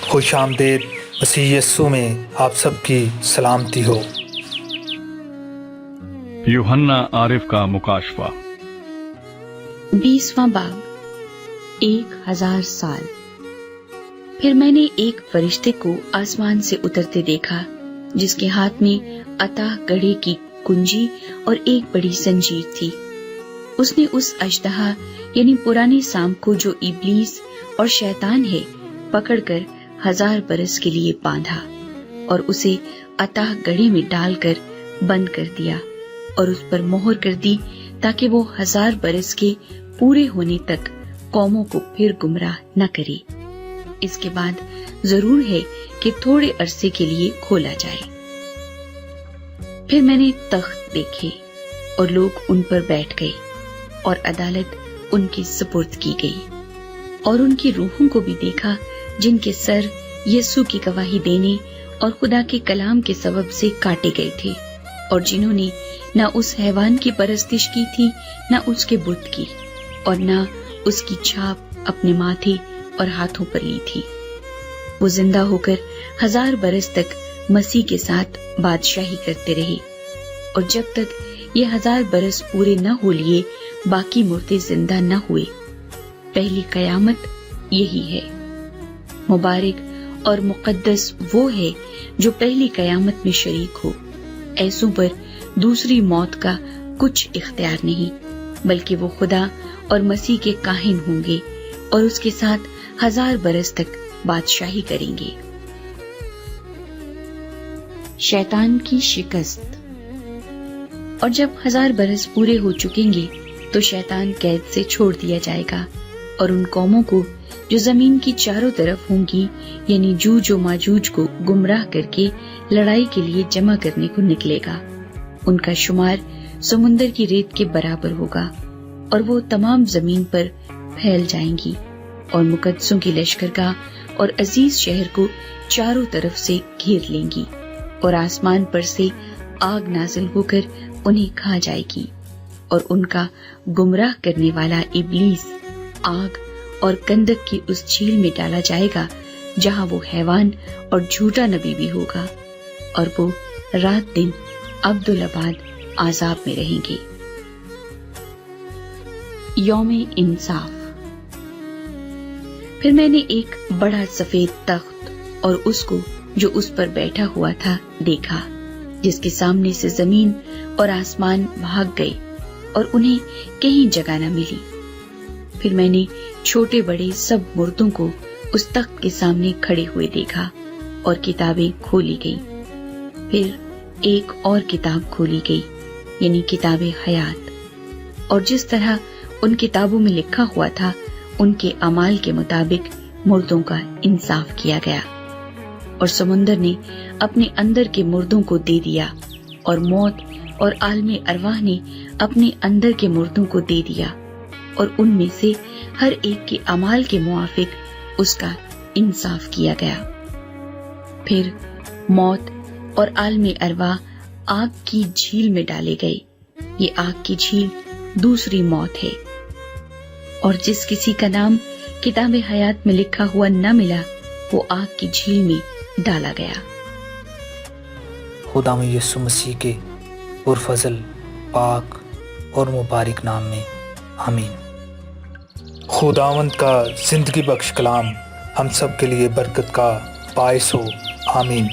خوش آمدید مسیح یسوع میں آپ سب کی سلامتی ہو۔ یوحنا عارف کا مکاشفہ 20واں باب 1000 سال۔ پھر میں نے ایک فرشتے کو آسمان سے اترتے دیکھا جس کے ہاتھ میں عطا گڑھے کی کنجی اور ایک بڑی زنجیر تھی۔ اس نے اس اژدہا یعنی پرانے سام کو جو ابلیس اور شیطان ہے پکڑ کر 1000 برس کے لیے باندھا اور اسے عطا گڑھے میں ڈال کر بند کر دیا اور اس پر مہر کر دی تاکہ وہ 1000 برس کے پورے ہونے تک قوموں کو پھر گمراہ نہ کرے۔ اس کے بعد ضرور ہے کہ تھوڑے عرصے کے لیے کھولا جائے۔ پھر میں نے تخت دیکھے اور لوگ ان پر بیٹھ گئے اور عدالت ان کی سپرد کی گئی، اور ان کی روحوں کو بھی دیکھا جن کے سر یسوع کی گواہی دینے اور خدا کے کلام کے سبب سے کاٹے گئے تھے، اور جنہوں نے نہ اس حیوان کی پرستش کی تھی نہ اس کے بت کی، اور نہ اس کی چھاپ اپنے ماتھے اور ہاتھوں پر لی تھی۔ وہ زندہ ہو کر 1000 برس تک مسیح کے ساتھ بادشاہی کرتے رہے، اور جب تک یہ 1000 برس پورے نہ ہو لیے باقی مردے زندہ نہ ہوئے۔ پہلی قیامت یہی ہے۔ مبارک اور مقدس وہ ہے جو پہلی قیامت میں شریک ہو۔ ایسوں پر دوسری موت کا کچھ اختیار نہیں، بلکہ وہ خدا اور مسیح کے کاہن ہوں گے اور اس کے ساتھ 1000 برس تک بادشاہی کریں گے۔ شیطان کی شکست۔ اور جب 1000 برس پورے ہو چکیں گے تو شیطان قید سے چھوڑ دیا جائے گا، اور ان قوموں کو جو زمین کی چاروں طرف ہوں گی یعنی جوج و ماجوج کو گمراہ کر کے لڑائی کے لیے جمع کرنے کو نکلے گا۔ ان کا شمار سمندر کی ریت کے برابر ہوگا، اور وہ تمام زمین پر پھیل جائیں گی، اور مقدسوں کی لشکرگاہ اور عزیز شہر کو چاروں طرف سے گھیر لیں گی، اور آسمان پر سے آگ نازل ہو کر انہیں کھا جائے گی، اور ان کا گمراہ کرنے والا ابلیس آگ اور گندک کی اس جھیل میں ڈالا جائے گا جہاں وہ حیوان اور جھوٹا نبی بھی ہوگا، اور وہ رات دن ابدالآباد عذاب میں رہیں گے۔ یوم انصاف۔ پھر میں نے ایک بڑا سفید تخت اور اس کو جو اس پر بیٹھا ہوا تھا دیکھا، جس کے سامنے سے زمین اور آسمان بھاگ گئے اور انہیں کہیں جگہ نہ ملی۔ پھر میں نے چھوٹے بڑے سب مردوں کو اس تخت کے سامنے کھڑے ہوئے دیکھا، اور کتابیں کھولی گئیں۔ پھر ایک اور کتاب کھولی گئی یعنی کتاب حیات، اور جس طرح ان کتابوں میں لکھا ہوا تھا ان کے اعمال کے مطابق مردوں کا انصاف کیا گیا، اور سمندر نے اپنے اندر کے مردوں کو دے دیا، اور موت اور عالم ارواح نے اپنے اندر کے مردوں کو دے دیا، اور ان میں سے ہر ایک کے اعمال کے موافق اس کا انصاف کیا گیا۔ پھر موت اور عالم ارواح آگ کی جھیل میں ڈالے گئے۔ یہ آگ کی جھیل دوسری موت ہے، اور جس کسی کا نام کتاب حیات میں لکھا ہوا نہ ملا وہ آگ کی جھیل میں ڈالا گیا۔ خدا یسوع مسیح کے پرفضل پاک اور مبارک نام میں آمین۔ خداوند کا زندگی بخش کلام ہم سب کے لیے برکت کا باعث ہو، آمین۔